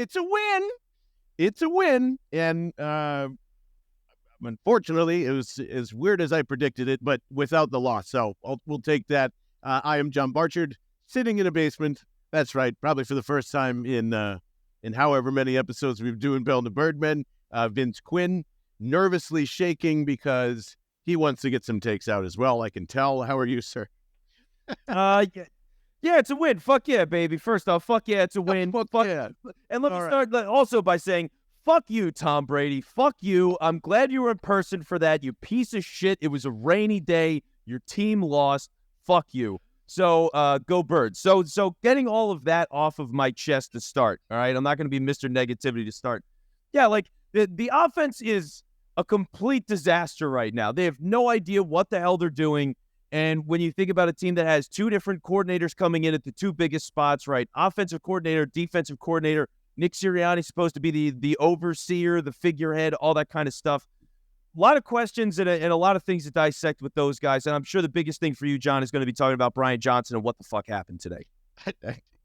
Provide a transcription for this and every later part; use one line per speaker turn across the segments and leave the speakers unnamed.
it's a win. It's a win. And unfortunately, it was as weird as I predicted it, but without the loss. So we'll take that. I am John Barchard, sitting in a basement. That's right, probably for the first time in however many episodes we've doing Bell The Birdmen. Vince Quinn, nervously shaking because he wants to get some takes out as well, I can tell. How are you, sir?
Yeah, it's a win. Fuck yeah, baby. First off, fuck yeah, it's a win.
Fuck yeah.
And let me start also by saying, fuck you, Tom Brady. Fuck you. I'm glad you were in person for that, you piece of shit. It was a rainy day. Your team lost. Fuck you. So go Birds. So getting all of that off of my chest to start, all right? I'm not going to be Mr. Negativity to start. Yeah, like the offense is a complete disaster right now. They have no idea what the hell they're doing. And when you think about a team that has two different coordinators coming in at the two biggest spots, right? Offensive coordinator, defensive coordinator. Nick Sirianni is supposed to be the overseer, the figurehead, all that kind of stuff. A lot of questions and a lot of things to dissect with those guys. And I'm sure the biggest thing for you, John, is going to be talking about Brian Johnson and what the fuck happened today.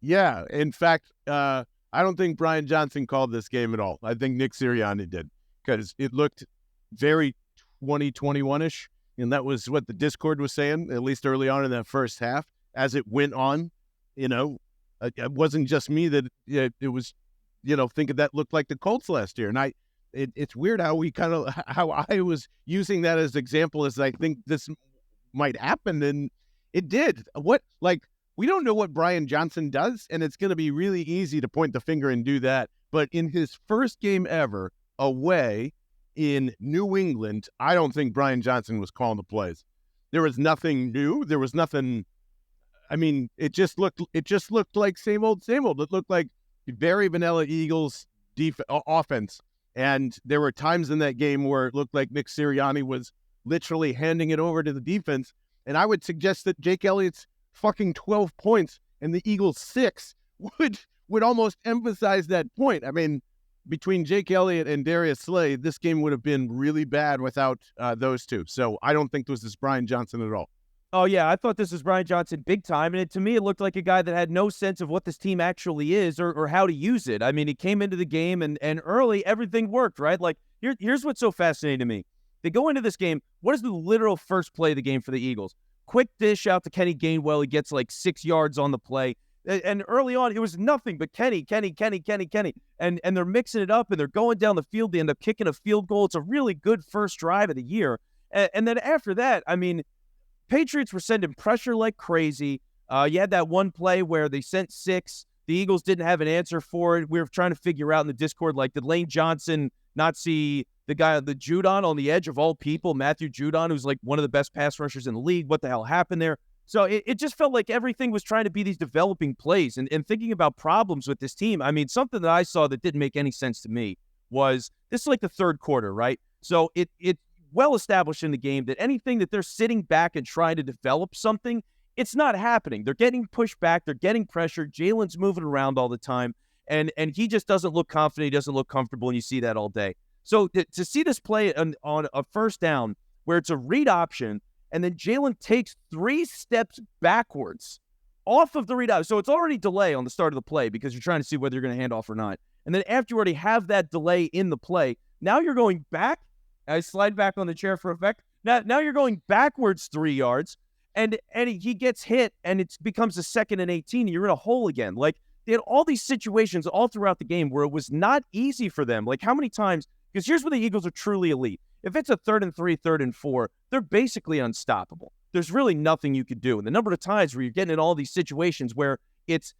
Yeah. In fact, I don't think Brian Johnson called this game at all. I think Nick Sirianni did, because it looked very 2021-ish. And that was what the Discord was saying, at least early on in that first half. As it went on, it wasn't just me that it was, thinking that looked like the Colts last year. And it's weird how I was using that as example as I think this might happen. And it did. We don't know what Brian Johnson does, and it's going to be really easy to point the finger and do that. But in his first game ever away in New England, I don't think Brian Johnson was calling the plays. There was nothing new. There was nothing. I mean, it just looked like same old. It looked like very vanilla Eagles offense. And there were times in that game where it looked like Nick Sirianni was literally handing it over to the defense. And I would suggest that Jake Elliott's fucking 12 points and the Eagles 6 would almost emphasize that point. I mean, between Jake Elliott and Darius Slay, this game would have been really bad without those two. So I don't think this is Brian Johnson at all.
Oh, yeah, I thought this was Brian Johnson big time, and to me it looked like a guy that had no sense of what this team actually is or how to use it. I mean, he came into the game, and early everything worked, right? Like, here's what's so fascinating to me. They go into this game, what is the literal first play of the game for the Eagles? Quick dish out to Kenny Gainwell. He gets like 6 yards on the play. And early on, it was nothing but Kenny. And they're mixing it up, and they're going down the field. They end up kicking a field goal. It's a really good first drive of the year. And then after that, I mean, Patriots were sending pressure like crazy. You had that one play where they sent 6. The Eagles didn't have an answer for it. We were trying to figure out in the Discord, like, did Lane Johnson not see the guy, the Judon on the edge of all people, Matthew Judon, who's like one of the best pass rushers in the league? What the hell happened there? So it just felt like everything was trying to be these developing plays. And thinking about problems with this team, I mean, something that I saw that didn't make any sense to me was this is like the third quarter, right? So it well established in the game that anything that they're sitting back and trying to develop something, it's not happening. They're getting pushed back. They're getting pressured. Jalen's moving around all the time. And he just doesn't look confident. He doesn't look comfortable, and you see that all day. So to see this play on a first down where it's a read option, and then Jalen takes 3 steps backwards off of the read option. So it's already delay on the start of the play because you're trying to see whether you're going to hand off or not. And then after you already have that delay in the play, now you're going back. I slide back on the chair for effect. Now you're going backwards 3 yards, and he gets hit, and it becomes a 2nd and 18, and you're in a hole again. Like, they had all these situations all throughout the game where it was not easy for them. Like, how many times? Because here's where the Eagles are truly elite. If it's a 3rd and 3, 3rd and 4, they're basically unstoppable. There's really nothing you could do. And the number of times where you're getting in all these situations where it's,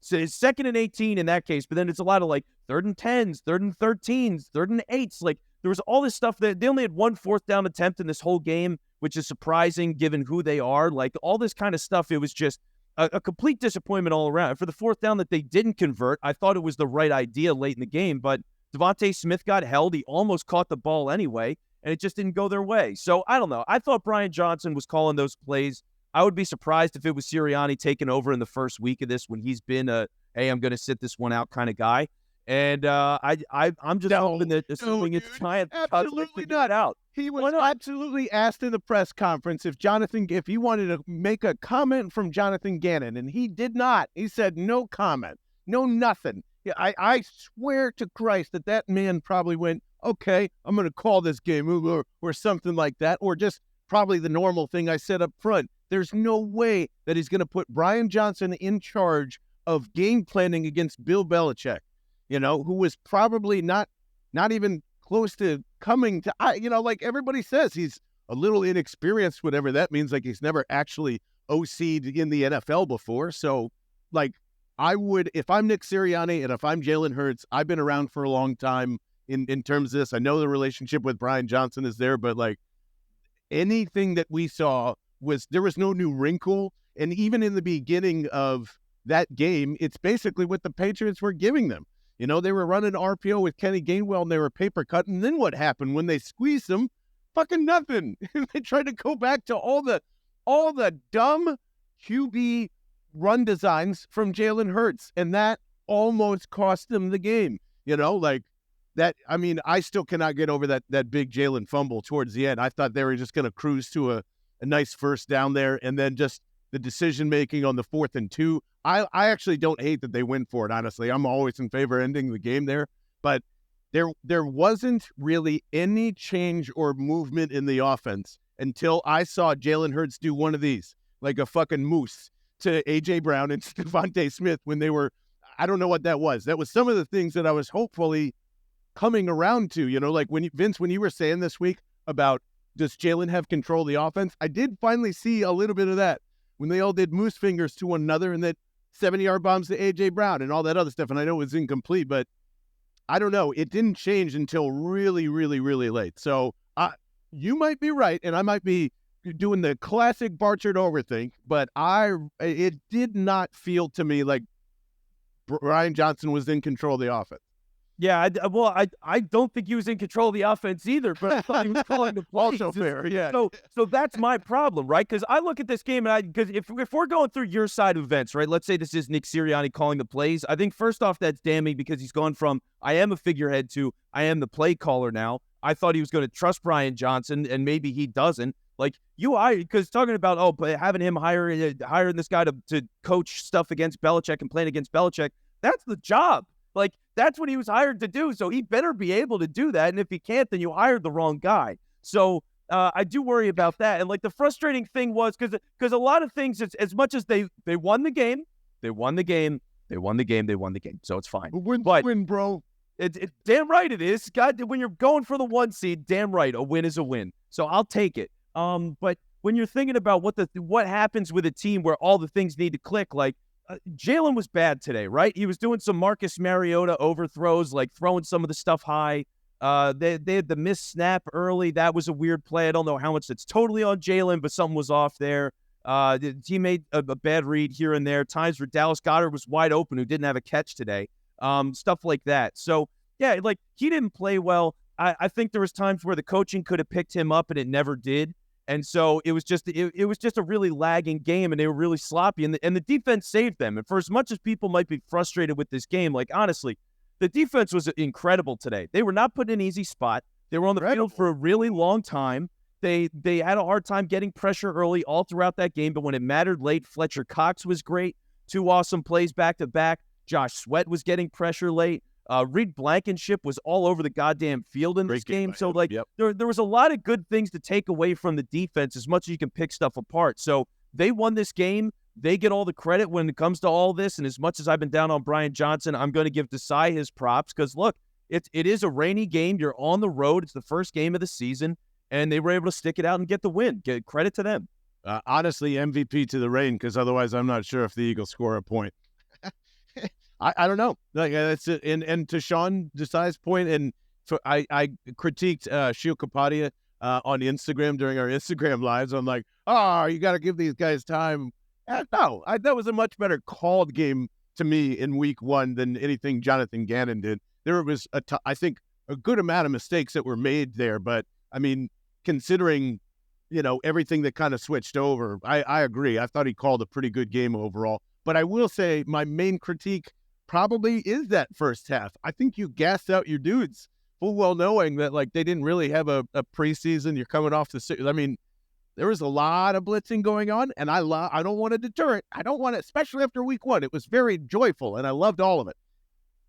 say 2nd and 18 in that case, but then it's a lot of like 3rd and 10s, 3rd and 13s, 3rd and 8s. Like, there was all this stuff that they only had 1 4th down attempt in this whole game, which is surprising given who they are. Like, all this kind of stuff, it was just a complete disappointment all around. For the 4th down that they didn't convert, I thought it was the right idea late in the game, but Devontae Smith got held. He almost caught the ball anyway, and it just didn't go their way. So, I don't know. I thought Brian Johnson was calling those plays. I would be surprised if it was Sirianni taking over in the first week of this when he's been a, hey, I'm going to sit this one out kind of guy. And I'm just hoping that assuming it's Giant
absolutely not
out.
He was absolutely asked in the press conference if he wanted to make a comment from Jonathan Gannon, and he did not. He said no comment, no nothing. Yeah, I swear to Christ that man probably went, okay, I'm going to call this game or something like that, or just probably the normal thing I said up front. There's no way that he's going to put Brian Johnson in charge of game planning against Bill Belichick, who was probably not even close to coming to, like everybody says, he's a little inexperienced, whatever that means. Like he's never actually OC'd in the NFL before. So like I would, if I'm Nick Sirianni and if I'm Jalen Hurts, I've been around for a long time in terms of this. I know the relationship with Brian Johnson is there, but like anything that we saw there was no new wrinkle. And even in the beginning of that game, it's basically what the Patriots were giving them. They were running RPO with Kenny Gainwell and they were paper cutting. And then what happened when they squeezed them? Fucking nothing. They tried to go back to all the dumb QB run designs from Jalen Hurts, and that almost cost them the game. Like that. I mean, I still cannot get over that big Jalen fumble towards the end. I thought they were just going to cruise to a nice first down there, and then just the decision making on the 4th and 2. I actually don't hate that they went for it. Honestly, I'm always in favor of ending the game there, but there wasn't really any change or movement in the offense until I saw Jalen Hurts do one of these, like a fucking moose to A.J. Brown and Devontae Smith when they were, I don't know what that was. That was some of the things that I was hopefully coming around to, like when Vince, when you were saying this week about does Jalen have control of the offense, I did finally see a little bit of that when they all did moose fingers to one another and that 70-yard bombs to A.J. Brown and all that other stuff. And I know it was incomplete, but I don't know. It didn't change until really, really, really late. So you might be right, and I might be doing the classic Barchard overthink, but it did not feel to me like Brian Johnson was in control of the offense.
Yeah, I don't think he was in control of the offense either, but I thought he was calling the plays.
Also fair, yeah.
So that's my problem, right? Because I look at this game, and because if we're going through your side of events, right? Let's say this is Nick Sirianni calling the plays. I think first off, that's damning because he's gone from I am a figurehead to I am the play caller now. I thought he was going to trust Brian Johnson, and maybe he doesn't. Like because talking about having him hiring this guy to coach stuff against Belichick and playing against Belichick, that's the job. Like, that's what he was hired to do, so he better be able to do that, and if he can't, then you hired the wrong guy. So I do worry about that. And, like, the frustrating thing was because a lot of things, it's, as much as they won the game, so it's fine.
Win, bro.
It's damn right it is. God, when you're going for the 1 seed, damn right, a win is a win. So I'll take it. But when you're thinking about what happens with a team where all the things need to click, like, Jalen was bad today, right? He was doing some Marcus Mariota overthrows, like throwing some of the stuff high. They had the missed snap early. That was a weird play. I don't know how much that's totally on Jalen, but something was off there. The team made a bad read here and there. Times where Dallas Goedert was wide open, who didn't have a catch today. Stuff like that. So, yeah, like, he didn't play well. I think there was times where the coaching could have picked him up, and it never did. And so it was just a really lagging game, and they were really sloppy, and the defense saved them. And for as much as people might be frustrated with this game, like, honestly, the defense was incredible today. They were not put in an easy spot. They were on the field for a really long time. They had a hard time getting pressure early all throughout that game, but when it mattered late, Fletcher Cox was great. 2 awesome plays back-to-back. Josh Sweat was getting pressure late. Reed Blankenship was all over the goddamn field in this game. So, like, there was a lot of good things to take away from the defense as much as you can pick stuff apart. So they won this game. They get all the credit when it comes to all this. And as much as I've been down on Brian Johnson, I'm going to give Desai his props because, look, it is a rainy game. You're on the road. It's the first game of the season. And they were able to stick it out and get the win. Get credit to them.
Honestly, MVP to the rain, because otherwise I'm not sure if the Eagles score a point. I don't know. Like, that's it. And to Sean Desai's point, and so I critiqued Shio Kapadia on Instagram during our Instagram lives. I'm like, you got to give these guys time. No, that was a much better called game to me in week 1 than anything Jonathan Gannon did. There was, I think, a good amount of mistakes that were made there. But, I mean, considering, everything that kind of switched over, I agree. I thought he called a pretty good game overall. But I will say my main critique probably is that first half. I think you gassed out your dudes full well knowing that, like, they didn't really have a preseason. You're coming off I mean, there was a lot of blitzing going on, and I don't want to deter it. I don't want to, especially after week 1. It was very joyful, and I loved all of it.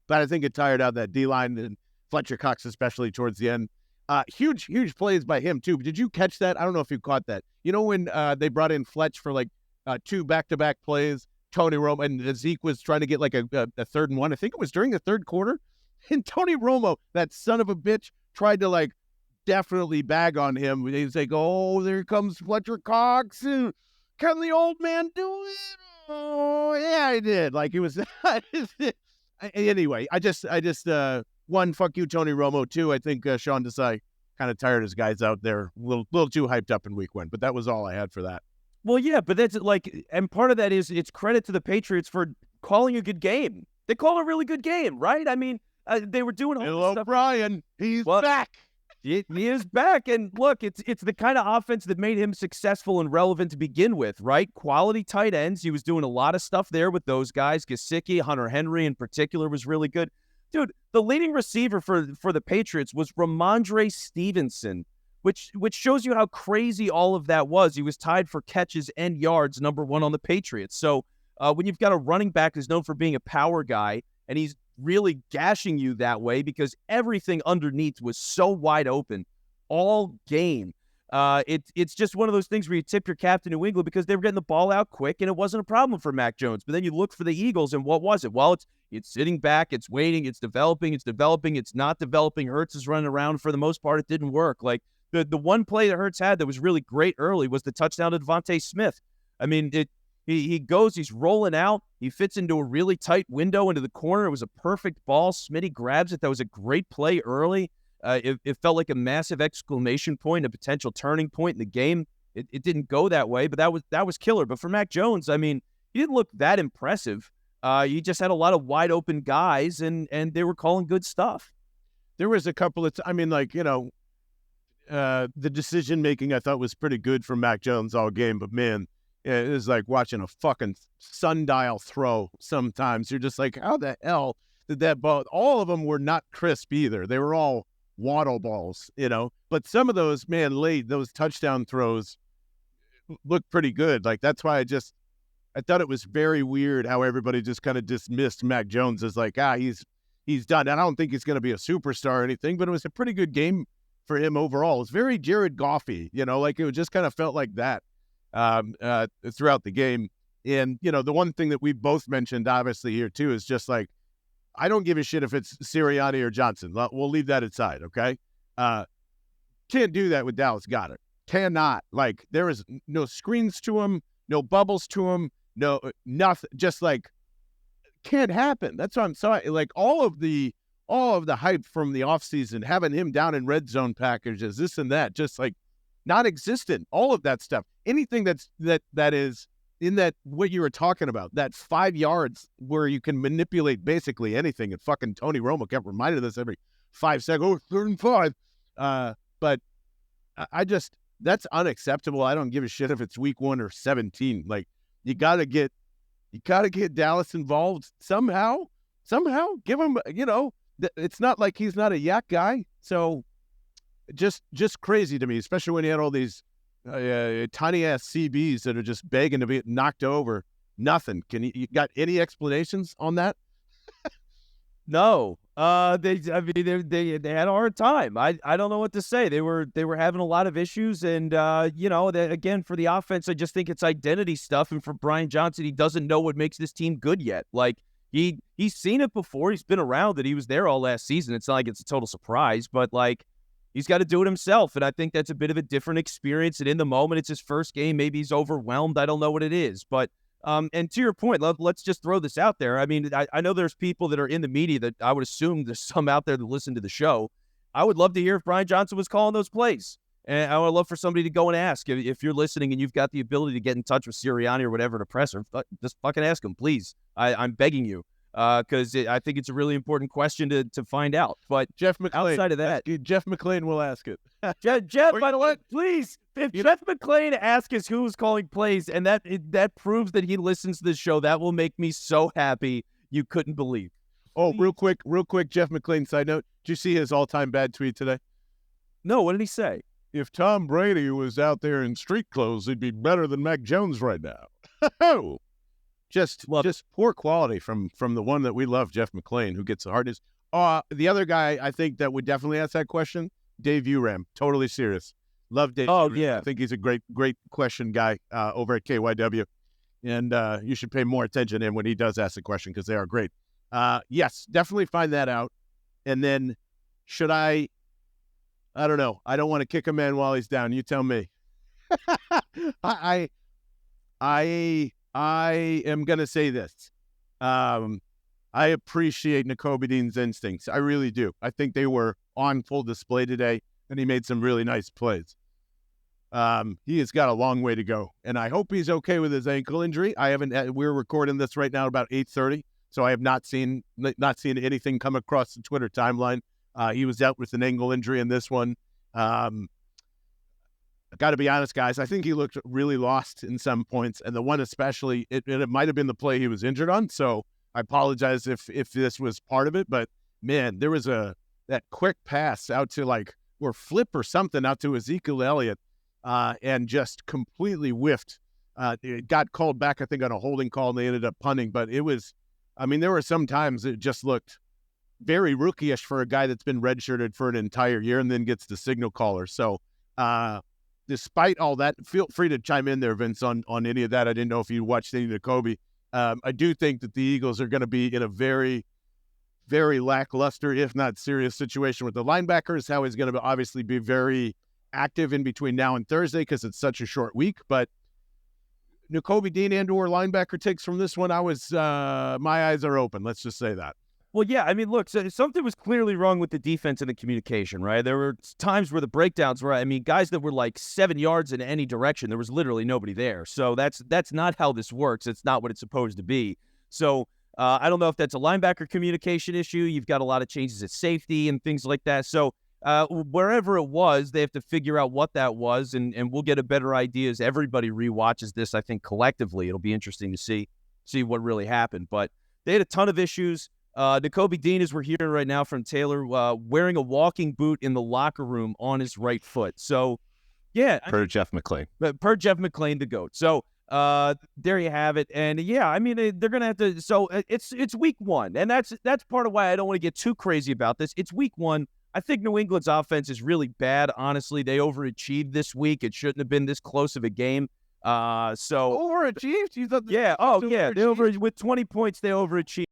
but I think it tired out that D-line and Fletcher Cox, especially towards the end. Huge plays by him, too. Did you catch that? I don't know if you caught that. You know when they brought in Fletch for like 2 back-to-back plays, Tony Romo, and Zeke was trying to get like a 3rd and 1. I think it was during the 3rd quarter. And Tony Romo, that son of a bitch, tried to like definitely bag on him. He's like, oh, there comes Fletcher Cox. Can the old man do it? Oh, yeah, he did. Like it was. Anyway, I just one, fuck you, Tony Romo. 2, I think Sean Desai kind of tired his guys out there, a little too hyped up in week 1. But that was all I had for that.
Well, yeah, but that's like, and part of that is it's credit to the Patriots for calling a good game. They call a really good game, right? I mean, they were doing all
Hello,
stuff.
Brian. He's back.
He is back, and look, it's the kind of offense that made him successful and relevant to begin with, right? Quality tight ends. He was doing a lot of stuff there with those guys. Gesicki, Hunter Henry in particular was really good. Dude, the leading receiver for the Patriots was Ramondre Stevenson, which shows you how crazy all of that was. He was tied for catches and yards, number 1 on the Patriots. So when you've got a running back who's known for being a power guy, and he's really gashing you that way because everything underneath was so wide open all game. It's just one of those things where you tip your cap to New England because they were getting the ball out quick, and it wasn't a problem for Mac Jones. But then you look for the Eagles, and what was it? Well, it's sitting back, it's waiting, it's developing, it's not developing. Hurts is running around. For the most part, it didn't work. Like the one play that Hurts had that was really great early was the touchdown to Devontae Smith. I mean, he goes, he's rolling out, he fits into a really tight window into the corner. It was a perfect ball. Smitty grabs it. That was a great play early. It felt like a massive exclamation point, a potential turning point in the game. It didn't go that way, but that was killer. But for Mac Jones, I mean, he didn't look that impressive. He just had a lot of wide open guys, and they were calling good stuff.
There was a couple of, the decision making I thought was pretty good from Mac Jones all game, but man, it was like watching a fucking sundial throw. Sometimes you're just like, how the hell did that ball? All of them were not crisp either. They were all waddle balls, But some of those, man, those touchdown throws look pretty good. Like that's why I thought it was very weird how everybody just kind of dismissed Mac Jones as like, he's done. And I don't think he's going to be a superstar or anything, but it was a pretty good game for him overall. It was very Jared Goffy, like it just kind of felt like that throughout the game. And, the one thing that we both mentioned obviously here too is just like, I don't give a shit if it's Sirianni or Johnson. We'll leave that aside, okay? Can't do that with Dallas Goedert. Cannot. Like, there is no screens to him, no bubbles to him, no nothing. Just like, can't happen. That's what I'm sorry. Like, all of the hype from the offseason, having him down in red zone packages, this and that, just like non-existent. All of that stuff. Anything that is in that, what you were talking about, that 5 yards where you can manipulate basically anything. And fucking Tony Romo kept reminding us every 5 seconds, 3rd and 5. But that's unacceptable. I don't give a shit if it's week 1 or 17. Like, you gotta get Dallas involved somehow. Give him, it's not like he's not a yak guy. So just crazy to me, especially when you had all these tiny ass CBs that are just begging to be knocked over. Nothing. You got any explanations on that?
No. They had a hard time. I don't know what to say. They were having a lot of issues, and again, for the offense, I just think it's identity stuff. And for Brian Johnson, he doesn't know what makes this team good yet. Like he's seen it before. He's been around it. He was there all last season. It's not like it's a total surprise, but like, he's got to do it himself, and I think that's a bit of a different experience. And in the moment, it's his first game. Maybe he's overwhelmed. I don't know what it is. But, and to your point, let's just throw this out there. I mean, I know there's people that are in the media that I would assume there's some out there that listen to the show. I would love to hear if Brian Johnson was calling those plays. And I would love for somebody to go and ask. If you're listening and you've got the ability to get in touch with Sirianni or whatever to press her, just fucking ask him, please. I'm begging you. Because I think it's a really important question to find out. But
Jeff McClain,
outside of that,
Jeff McClain will ask it.
Jeff, by the way, please, if Jeff McClain asks us who's calling plays, and that proves that he listens to this show, that will make me so happy you couldn't believe.
Oh, real quick, Jeff McClain side note. Did you see his all-time bad tweet today?
No, what did he say?
If Tom Brady was out there in street clothes, he'd be better than Mac Jones right now. Just poor quality from the one that we love, Jeff McClain, who gets the hardest. The other guy I think that would definitely ask that question, Dave Uram. Totally serious. Love Dave.
Oh,
Uram.
yeah.
I think he's a great question guy over at KYW. And you should pay more attention to him when he does ask the question because they are great. Yes, definitely find that out. And then should I don't know. I don't want to kick a man while he's down. You tell me. I am going to say this. I appreciate Nakobe Dean's instincts. I really do. I think they were on full display today, and he made some really nice plays. He has got a long way to go, and I hope he's okay with his ankle injury. We're recording this right now about 8:30, so I have not seen anything come across the Twitter timeline. He was out with an ankle injury in this one. I got to be honest, guys. I think he looked really lost in some points, and the one especially, it might have been the play he was injured on. So I apologize if this was part of it, but man, there was that quick pass out to or flip or something out to Ezekiel Elliott, and just completely whiffed. It got called back, I think, on a holding call, and they ended up punting. But it was, there were some times it just looked very rookie-ish for a guy that's been redshirted for an entire year and then gets the signal caller. So despite all that, feel free to chime in there, Vince, on any of that. I didn't know if you watched any of Kobe. I do think that the Eagles are going to be in a very, very lackluster, if not serious situation with the linebackers. How he's going to obviously be very active in between now and Thursday because it's such a short week. But Nakobe Dean and/or linebacker takes from this one, my eyes are open. Let's just say that.
Well, yeah, look, so something was clearly wrong with the defense and the communication, right? There were times where the breakdowns were, guys that were 7 yards in any direction, there was literally nobody there. So that's not how this works. It's not what it's supposed to be. So I don't know if that's a linebacker communication issue. You've got a lot of changes at safety and things like that. So wherever it was, they have to figure out what that was, and we'll get a better idea as everybody rewatches this. I think collectively it'll be interesting to see what really happened. But they had a ton of issues. Nakobe Dean, as we're hearing right now from Taylor, wearing a walking boot in the locker room on his right foot. So, yeah.
Per Jeff McClain.
Per Jeff McClain, the GOAT. So, there you have it. And, yeah, they're going to have to – so, it's week one. And that's part of why I don't want to get too crazy about this. It's week one. I think New England's offense is really bad, honestly. They overachieved this week. It shouldn't have been this close of a game.
Overachieved? You thought
with 20 points, they overachieved.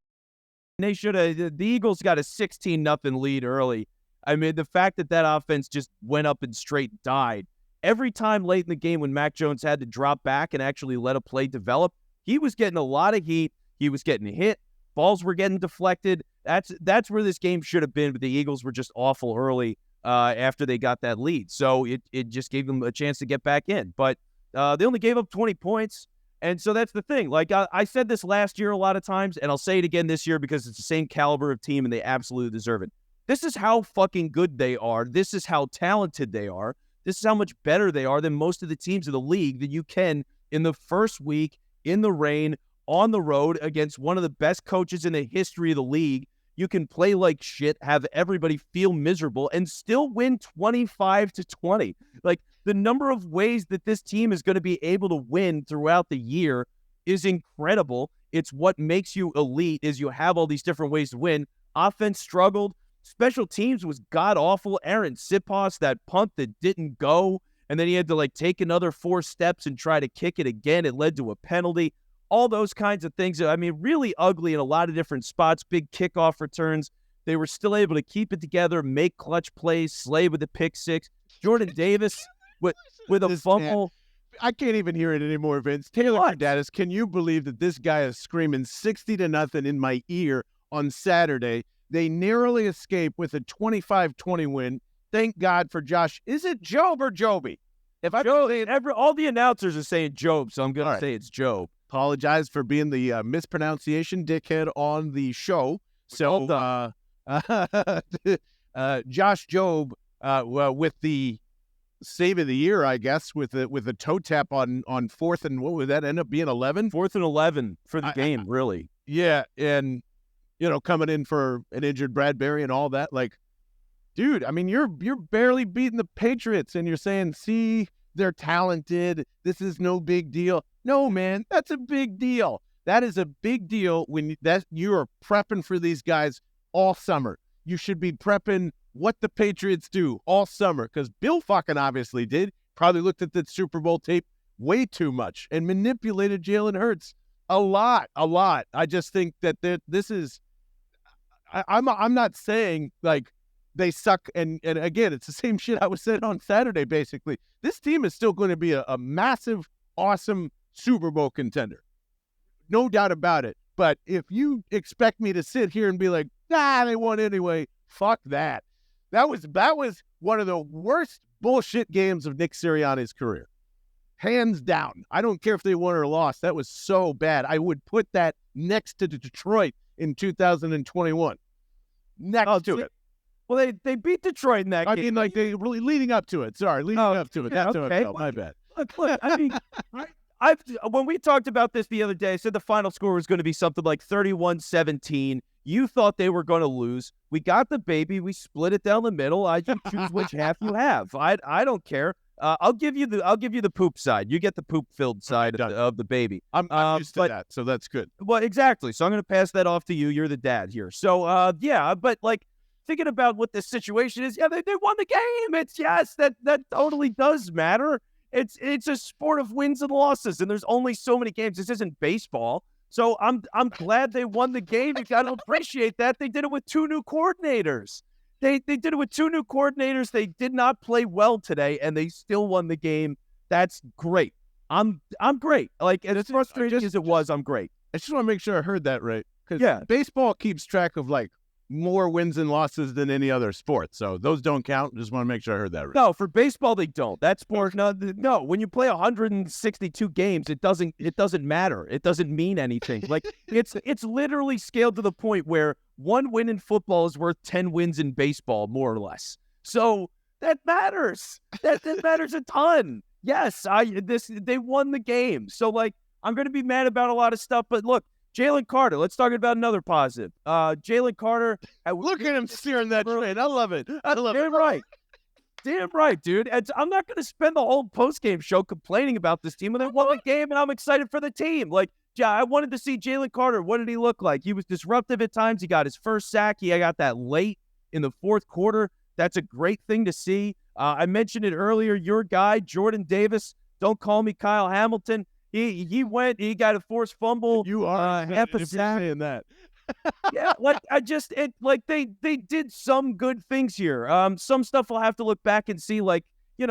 They should have. The Eagles got a 16-0 lead early. The fact that offense just went up and straight died. Every time late in the game when Mac Jones had to drop back and actually let a play develop, he was getting a lot of heat. He was getting hit. Balls were getting deflected. That's where this game should have been, but the Eagles were just awful early after they got that lead. So it just gave them a chance to get back in. But they only gave up 20 points. And so that's the thing. I said this last year a lot of times, and I'll say it again this year because it's the same caliber of team and they absolutely deserve it. This is how fucking good they are. This is how talented they are. This is how much better they are than most of the teams in the league that you can in the first week, in the rain, on the road against one of the best coaches in the history of the league. You can play like shit, have everybody feel miserable, and still win 25-20. The number of ways that this team is going to be able to win throughout the year is incredible. It's what makes you elite is you have all these different ways to win. Offense struggled. Special teams was god-awful. Aaron Siposs, that punt that didn't go, and then he had to take another 4 steps and try to kick it again. It led to a penalty. All those kinds of things. Really ugly in a lot of different spots. Big kickoff returns. They were still able to keep it together, make clutch plays, slay with the pick six. Jordan Davis with a fumble.
I can't even hear it anymore, Vince. Taylor Kredatus, can you believe that this guy is screaming 60-0 in my ear on Saturday? They narrowly escape with a 25-20 win. Thank God for Josh. Is it Job or Joby?
All the announcers are saying Job, so I'm going to say it's Job.
Apologize for being the mispronunciation dickhead on the show. So, Josh Job, with the save of the year, I guess, with a toe tap on 4th and what would that end up being, 11?
4th and 11 for the game, really.
Yeah, and coming in for an injured Bradbury and all that, dude, you're barely beating the Patriots, and you're saying, see, they're talented. This is no big deal. No, man, that's a big deal. That is a big deal when you are prepping for these guys all summer. You should be prepping what the Patriots do all summer, because Bill fucking obviously did. Probably looked at the Super Bowl tape way too much and manipulated Jalen Hurts a lot. I just think that this is. I'm not saying like they suck, and again, it's the same shit I was saying on Saturday. Basically, this team is still going to be a massive, awesome Super Bowl contender, no doubt about it. But if you expect me to sit here and be like, nah, they won anyway, fuck that. That was one of the worst bullshit games of Nick Sirianni's career. Hands down. I don't care if they won or lost. That was so bad. I would put that next to Detroit in 2021. Next to it.
Well, they beat Detroit in that game.
I mean, like, they really leading up to it. Sorry, leading up to it. That's how it felt. My bad.
Look, I mean, when we talked about this the other day, I said the final score was going to be something like 31-17. You thought they were going to lose. We got the baby. We split it down the middle. I just choose which half you have. I don't care. I'll give you the poop side. You get the poop filled side of the baby.
I'm used to that, so that's good.
Well, exactly. So I'm going to pass that off to you. You're the dad here. So yeah, but like thinking about what this situation is, yeah, they won the game. It's yes, that totally does matter. It's a sport of wins and losses, and there's only so many games. This isn't baseball. So I'm glad they won the game. You got to appreciate that. They did it with two new coordinators. They did it with two new coordinators. They did not play well today, and they still won the game. That's great. I'm great. Like, as frustrating as it was, I'm great.
I just want to make sure I heard that right. Because baseball keeps track of, like, more wins and losses than any other sport. So those don't count. Just want to make sure I heard that right.
No, for baseball, they don't. That sport, no. When you play 162 games, it doesn't matter. It doesn't mean anything. Like, it's literally scaled to the point where one win in football is worth 10 wins in baseball, more or less. So that matters. That matters a ton. Yes, they won the game. So, like, I'm going to be mad about a lot of stuff, but look, Jalen Carter, let's talk about another positive. Jalen Carter.
Look at him steering that train. I love it.
Damn right. Damn right, dude. And I'm not going to spend the whole postgame show complaining about this team. And they won the game, and I'm excited for the team. Like, yeah, I wanted to see Jalen Carter. What did he look like? He was disruptive at times. He got his first sack. He got that late in the fourth quarter. That's a great thing to see. I mentioned it earlier. Your guy, Jordan Davis. Don't call me Kyle Hamilton. He got a forced fumble.
You are
half a sack.
saying that.
Yeah, like they did some good things here. Some stuff I'll have to look back and see. Like, there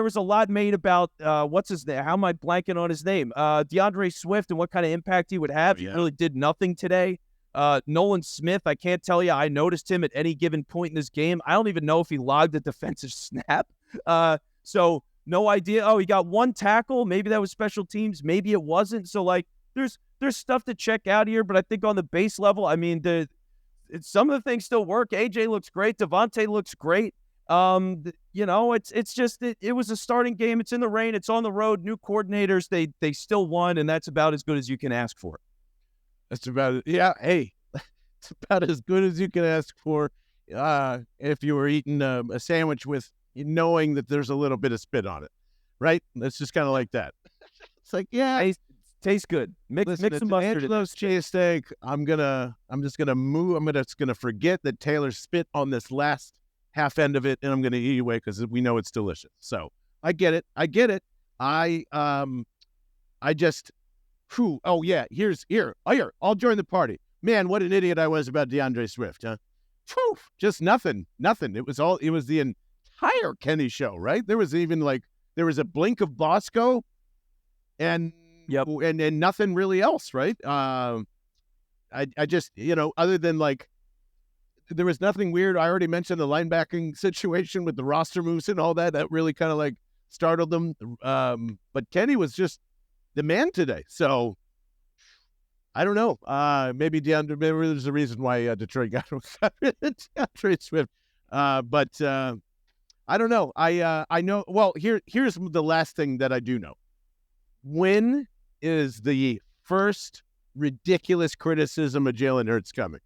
was a lot made about what's his name? How am I blanking on his name? DeAndre Swift and what kind of impact he would have.
Yeah.
He really did nothing today. Nolan Smith, I can't tell you. I noticed him at any given point in this game. I don't even know if he logged a defensive snap. So. No idea. Oh, he got one tackle. Maybe that was special teams. Maybe it wasn't. So, like, there's stuff to check out here. But I think on the base level, I mean, some of the things still work. AJ looks great. Devontae looks great. It's just it was a starting game. It's in the rain. It's on the road. New coordinators. They still won, and that's about as good as you can ask for.
That's about it. Yeah. Hey, it's about as good as you can ask for. If you were eating a sandwich with, knowing that there's a little bit of spit on it, right? That's just kind of like that. It's like, yeah,
tastes good. Mix some mustard.
Angelo's cheesesteak. I'm just gonna forget that Taylor spit on this last half end of it, and I'm gonna eat away because we know it's delicious. So I get it. I just, oh yeah, here. I'll join the party. Man, what an idiot I was about DeAndre Swift, huh? Just nothing. It was the entire Kenny show, right? There was a blink of Bosco and nothing really else, right? I just, other than like, there was nothing weird. I already mentioned the linebacking situation with the roster moves and all that. That really kind of like startled them. But Kenny was just the man today. So I don't know. Maybe there's a reason why Detroit got DeAndre Swift. But I don't know. I know. Well, here's the last thing that I do know. When is the first ridiculous criticism of Jalen Hurts coming?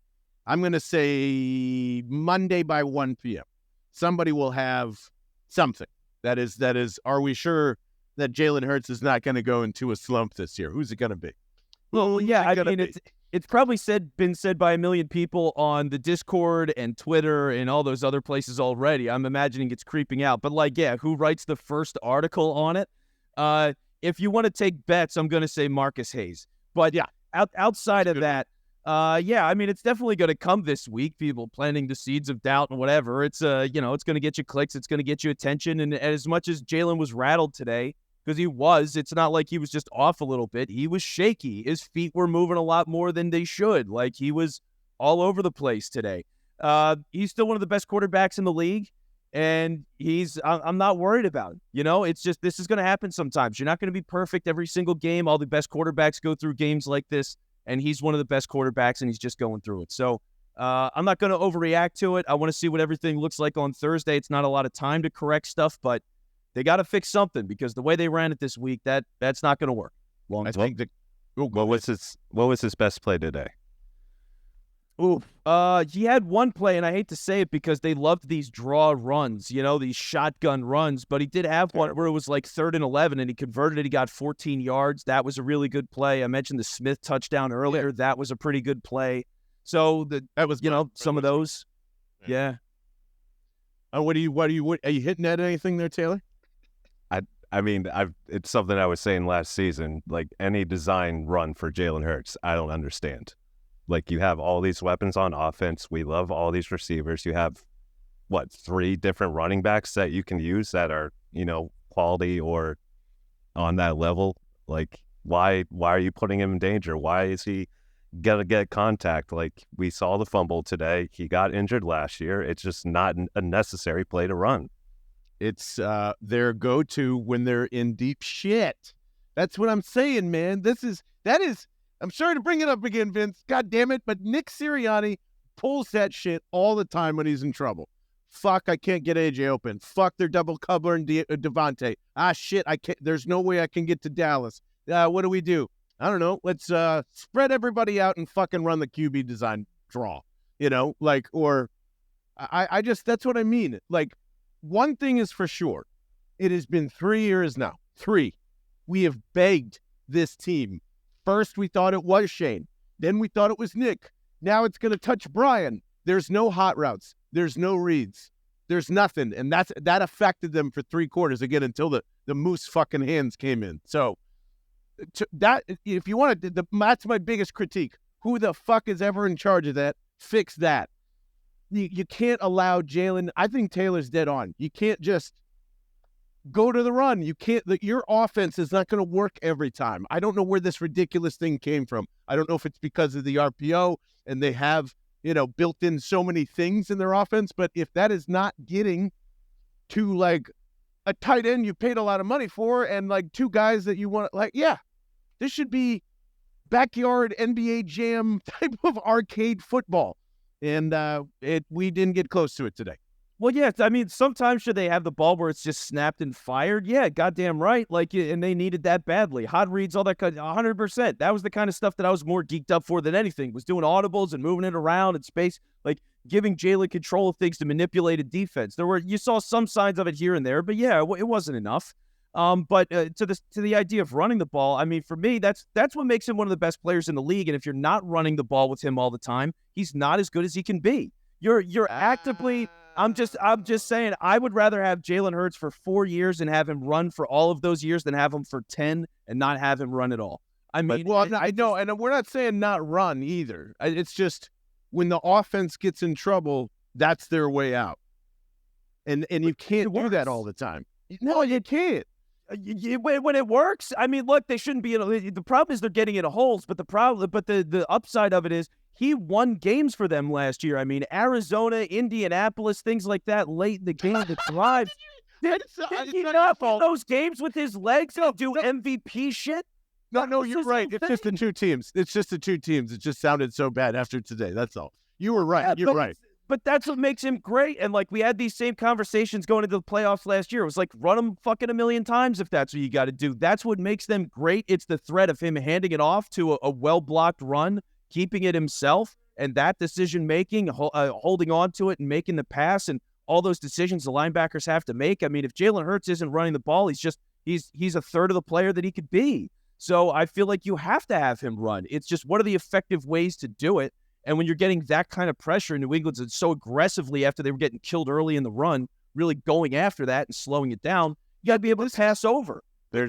I'm going to say Monday by 1 p.m. Somebody will have something. That is. Are we sure that Jalen Hurts is not going to go into a slump this year? Who's it going to be?
Well, yeah, I mean, it's probably been said by a million people on the Discord and Twitter and all those other places already. I'm imagining it's creeping out. But, like, yeah, who writes the first article on it? If you want to take bets, I'm going to say Marcus Hayes. But, yeah, outside of that, yeah, I mean, it's definitely going to come this week. People planting the seeds of doubt and whatever. It's, it's going to get you clicks. It's going to get you attention. And as much as Jalen was rattled today, because it's not like he was just off a little bit. He was shaky. His feet were moving a lot more than they should. Like, he was all over the place today. He's still one of the best quarterbacks in the league, and I'm not worried about it. It's just, this is going to happen sometimes. You're not going to be perfect every single game. All the best quarterbacks go through games like this, and he's one of the best quarterbacks, and he's just going through it. So I'm not going to overreact to it. I want to see what everything looks like on Thursday. It's not a lot of time to correct stuff, but they got to fix something, because the way they ran it this week, that's not going to work.
What was his best play today?
He had one play, and I hate to say it because they loved these draw runs, these shotgun runs, but he did have one where it was like 3rd and 11, and he converted it. He got 14 yards. That was a really good play. I mentioned the Smith touchdown earlier. Yeah. That was a pretty good play. So that was, some of those. Yeah.
Are you hitting at anything there, Taylor?
I mean, it's something I was saying last season. Like, any design run for Jalen Hurts, I don't understand. Like, you have all these weapons on offense. We love all these receivers. You have, 3 different running backs that you can use that are, quality or on that level. Like, why are you putting him in danger? Why is he gonna get contact? Like, we saw the fumble today. He got injured last year. It's just not a necessary play to run.
It's their go-to when they're in deep shit. That's what I'm saying, man. That is. I'm sorry to bring it up again, Vince. God damn it, but Nick Sirianni pulls that shit all the time when he's in trouble. Fuck, I can't get AJ open. Fuck, they're double covering Devontae. Shit, I can't. There's no way I can get to Dallas. What do we do? I don't know. Let's spread everybody out and fucking run the QB design draw. I just, that's what I mean. Like, one thing is for sure. It has been 3 years now. 3. We have begged this team. First, we thought it was Shane. Then we thought it was Nick. Now it's going to touch Brian. There's no hot routes. There's no reads. There's nothing. And that affected them for 3 quarters, again, until the moose fucking hands came in. So if you want to, that's my biggest critique. Who the fuck is ever in charge of that? Fix that. You can't allow Jalen. I think Taylor's dead on. You can't just go to the run. You can't. Your offense is not going to work every time. I don't know where this ridiculous thing came from. I don't know if it's because of the RPO and they have, built in so many things in their offense. But if that is not getting to like a tight end you paid a lot of money for and like 2 guys that you want, this should be backyard NBA Jam type of arcade football. And we didn't get close to it today.
Well, yeah, I mean, sometimes should they have the ball where it's just snapped and fired? Yeah, goddamn right. Like, and they needed that badly. Hot reads, all that, 100%. That was the kind of stuff that I was more geeked up for than anything, was doing audibles and moving it around in space, like giving Jalen control of things to manipulate a defense. You saw some signs of it here and there, but yeah, it wasn't enough. But to the idea of running the ball, I mean, for me, that's what makes him one of the best players in the league. And if you're not running the ball with him all the time, he's not as good as he can be. You're actively. I'm just saying, I would rather have Jalen Hurts for 4 years and have him run for all of those years than have him for 10 and not have him run at all. I mean,
I know, and we're not saying not run either. It's just when the offense gets in trouble, that's their way out, and you can't do that all the time. No, you can't.
When it works, I mean, look, they shouldn't be. The problem is they're getting into holes, but the upside of it is he won games for them last year. I mean, Arizona, Indianapolis, things like that late in the game to drive. Did he not win those games with his legs and do MVP shit?
No, you're right. It's just the 2 teams. It just sounded so bad after today. That's all. You were right. You're right.
But that's what makes him great. And like, we had these same conversations going into the playoffs last year. It was like, run them fucking a million times if that's what you got to do. That's what makes them great. It's the threat of him handing it off to a well-blocked run, keeping it himself, and that decision-making, holding on to it and making the pass, and all those decisions the linebackers have to make. I mean, if Jalen Hurts isn't running the ball, he's a third of the player that he could be. So I feel like you have to have him run. It's just, what are the effective ways to do it? And when you're getting that kind of pressure, New England's so aggressively after they were getting killed early in the run, really going after that and slowing it down, you got to be able to pass over.
Oh,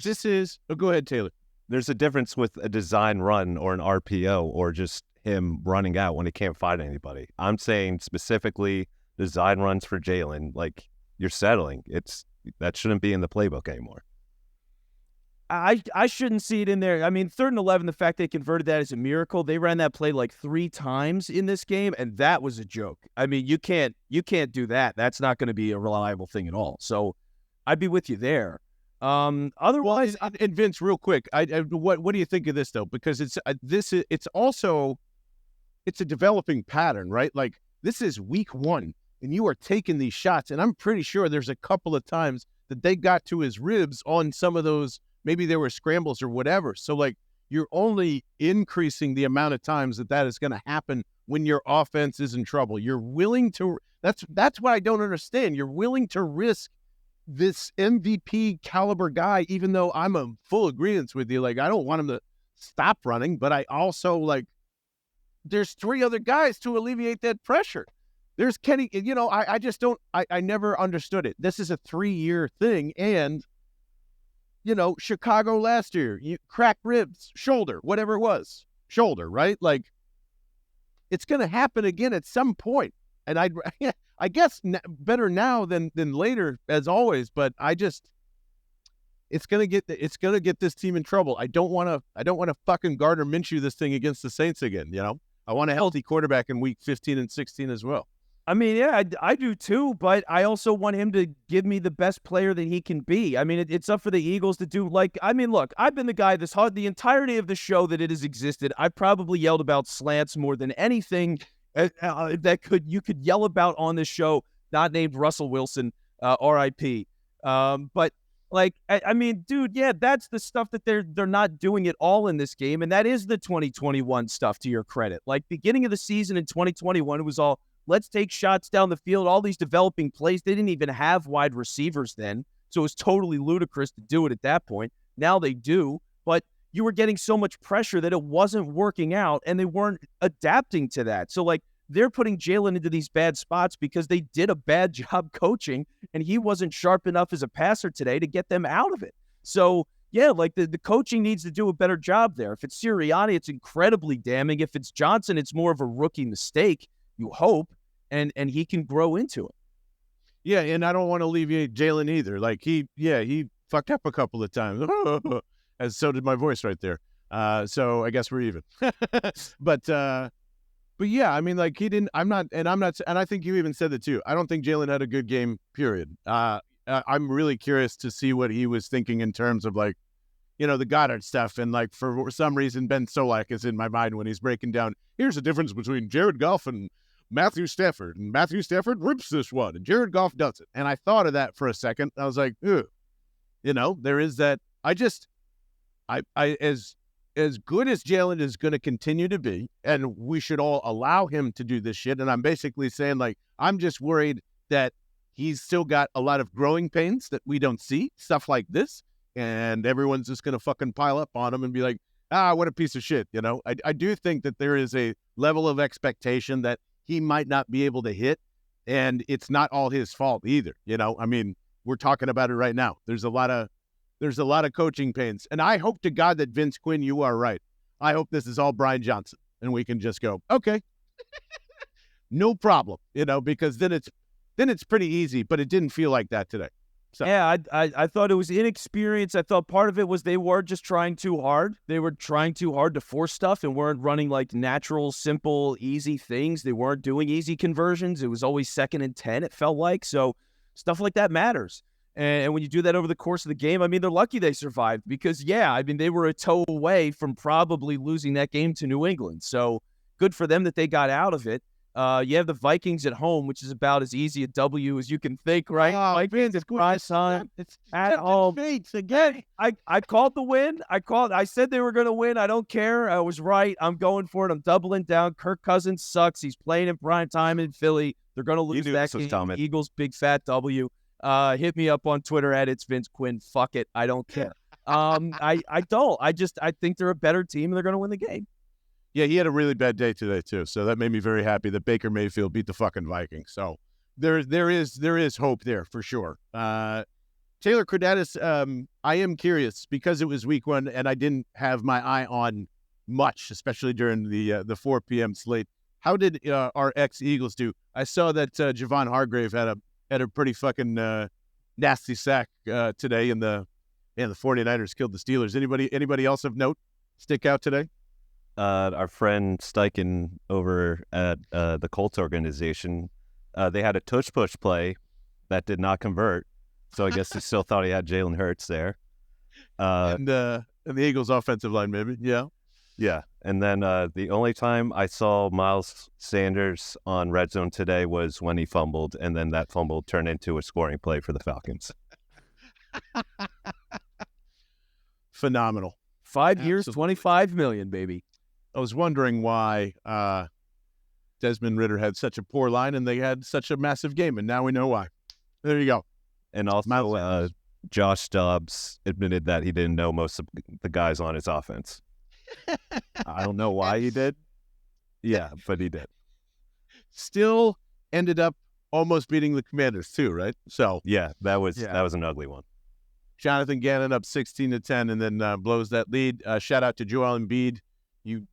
go ahead, Taylor.
There's a difference with a design run or an RPO or just him running out when he can't find anybody. I'm saying specifically design runs for Jalen. Like, you're settling. That shouldn't be in the playbook anymore.
I shouldn't see it in there. I mean, 3rd and 11, the fact they converted that is a miracle. They ran that play like 3 times in this game, and that was a joke. I mean, you can't do that. That's not going to be a reliable thing at all. So I'd be with you there. Otherwise,
and Vince, real quick, what do you think of this though? Because it's a developing pattern, right? Like, this is week 1, and you are taking these shots, and I'm pretty sure there's a couple of times that they got to his ribs on some of those. Maybe there were scrambles or whatever. So, like, you're only increasing the amount of times that is going to happen when your offense is in trouble. You're willing to. That's what I don't understand. You're willing to risk this MVP caliber guy, even though I'm a full agreement with you. Like, I don't want him to stop running, but I also, like, there's 3 other guys to alleviate that pressure. There's Kenny. I just don't. I never understood it. This is a 3-year thing, and Chicago last year, you cracked ribs, shoulder, whatever it was, shoulder, right? Like, it's going to happen again at some point. And I guess better now than later, as always. But it's going to get this team in trouble. I don't want to fucking Gardner Minshew this thing against the Saints again. I want a healthy quarterback in week 15 and 16 as well.
I mean, yeah, I do too, but I also want him to give me the best player that he can be. I mean, it's up for the Eagles to do. Look, I've been the guy the entirety of the show that it has existed. I probably yelled about slants more than anything you could yell about on this show, not named Russell Wilson, R.I.P. But like, I mean, dude, yeah, that's the stuff that they're not doing at all in this game, and that is the 2021 stuff, to your credit. Like, beginning of the season in 2021, it was all, let's take shots down the field, all these developing plays. They didn't even have wide receivers then, so it was totally ludicrous to do it at that point. Now they do, but you were getting so much pressure that it wasn't working out, and they weren't adapting to that. So, like, they're putting Jalen into these bad spots because they did a bad job coaching, and he wasn't sharp enough as a passer today to get them out of it. So, yeah, like, the coaching needs to do a better job there. If it's Sirianni, it's incredibly damning. If it's Johnson, it's more of a rookie mistake, you hope, and he can grow into it.
Yeah, and I don't want to alleviate Jalen either. Like, he fucked up a couple of times. As so did my voice right there. So I guess we're even. But yeah, I mean, like, and I think you even said it too. I don't think Jalen had a good game, period. I'm really curious to see what he was thinking in terms of, like, the Goddard stuff. And, like, for some reason, Ben Solak is in my mind when he's breaking down, here's the difference between Jared Goff and Matthew Stafford. And Matthew Stafford rips this one, and Jared Goff doesn't. And I thought of that for a second. I was like, ugh. There is that. As good as Jalen is going to continue to be, and we should all allow him to do this shit. And I'm basically saying, like, I'm just worried that he's still got a lot of growing pains that we don't see, stuff like this. And everyone's just going to fucking pile up on him and be like, what a piece of shit. I do think that there is a level of expectation that he might not be able to hit, and it's not all his fault either. I mean, we're talking about it right now. There's a lot of coaching pains, and I hope to God that Vince Quinn, you are right. I hope this is all Brian Johnson, and we can just go, okay, no problem, because then it's pretty easy. But it didn't feel like that today. So.
Yeah, I thought it was inexperience. I thought part of it was they were just trying too hard. They were trying too hard to force stuff and weren't running, like, natural, simple, easy things. They weren't doing easy conversions. It was always 2nd and 10, it felt like. So stuff like that matters. And when you do that over the course of the game, I mean, they're lucky they survived because, yeah, I mean, they were a toe away from probably losing that game to New England. So good for them that they got out of it. You have the Vikings at home, which is about as easy a W as you can think, right?
Vikings,
it's at home.
Again.
I called the win. I said they were going to win. I don't care. I was right. I'm going for it. I'm doubling down. Kirk Cousins sucks. He's playing in prime time in Philly. They're going to lose that game. Eagles, big fat W. Hit me up on Twitter at It's Vince Quinn. Fuck it. I don't care. I don't. I think they're a better team and they're going to win the game.
Yeah, he had a really bad day today too, so that made me very happy that Baker Mayfield beat the fucking Vikings. So there is hope there for sure. Taylor Kredatus, I am curious because it was week 1 and I didn't have my eye on much, especially during the 4 p.m. slate. How did our ex-Eagles do? I saw that Javon Hargrave had a pretty fucking nasty sack today, and the 49ers killed the Steelers. Anybody else of note stick out today?
Our friend Steichen over at the Colts organization, they had a tush push play that did not convert. So I guess he still thought he had Jalen Hurts there.
And the Eagles offensive line, maybe. Yeah.
Yeah. And then the only time I saw Miles Sanders on red zone today was when he fumbled, and then that fumble turned into a scoring play for the Falcons.
Phenomenal.
5 years, $25 million, baby.
I was wondering why Desmond Ridder had such a poor line and they had such a massive game, and now we know why. There you go.
And also, Josh Dobbs admitted that he didn't know most of the guys on his offense. I don't know why he did. Yeah, but he did.
Still ended up almost beating the Commanders too, right? So
yeah, that was an ugly one.
Jonathan Gannon up 16-10 and then blows that lead. Shout out to Joel Embiid, you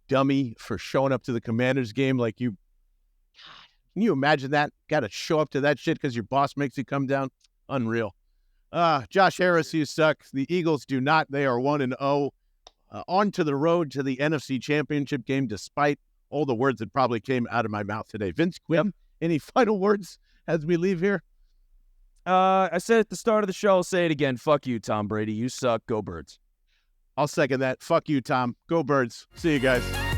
dummy, for showing up to the Commanders game like you. God, can you imagine that? Got to show up to that shit because your boss makes you come down. Unreal. Josh Harris, you suck. The Eagles do not. They are 1-0. On to the road to the NFC Championship game, despite all the words that probably came out of my mouth today. Vince Quinn, any final words as we leave here?
I said at the start of the show, I'll say it again. Fuck you, Tom Brady. You suck. Go Birds.
I'll second that. Fuck you, Tom. Go Birds. See you guys.